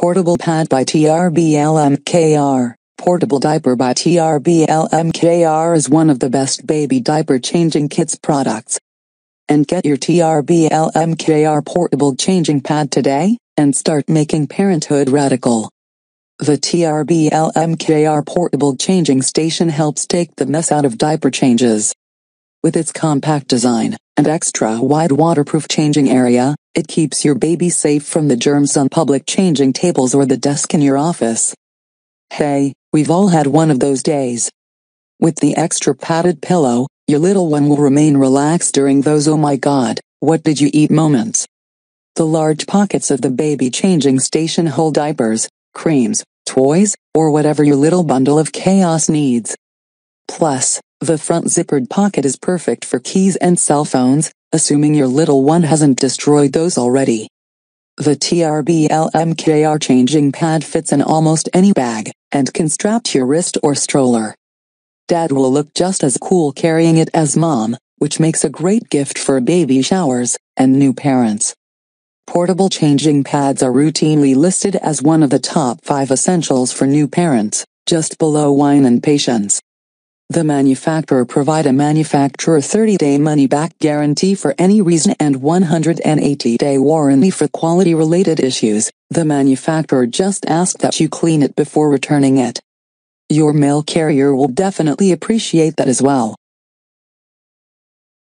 Portable Pad by Trblmkr. Portable Diaper by Trblmkr is one of the best baby diaper changing kits products. And get your Trblmkr portable changing pad today, and start making parenthood radical. The Trblmkr portable changing station helps take the mess out of diaper changes. With its compact design and extra wide waterproof changing area, it keeps your baby safe from the germs on public changing tables or the desk in your office. Hey, we've all had one of those days. With the extra padded pillow, your little one will remain relaxed during those "oh my god, what did you eat" moments. The large pockets of the baby changing station hold diapers, creams, toys, or whatever your little bundle of chaos needs. Plus, the front zippered pocket is perfect for keys and cell phones, assuming your little one hasn't destroyed those already. The Trblmkr changing pad fits in almost any bag, and can strap to your wrist or stroller. Dad will look just as cool carrying it as mom, which makes a great gift for baby showers and new parents. Portable changing pads are routinely listed as one of the top 5 essentials for new parents, just below wine and patience. The manufacturer provide a manufacturer 30-day money-back guarantee for any reason and 180-day warranty for quality-related issues. The manufacturer just asks that you clean it before returning it. Your mail carrier will definitely appreciate that as well.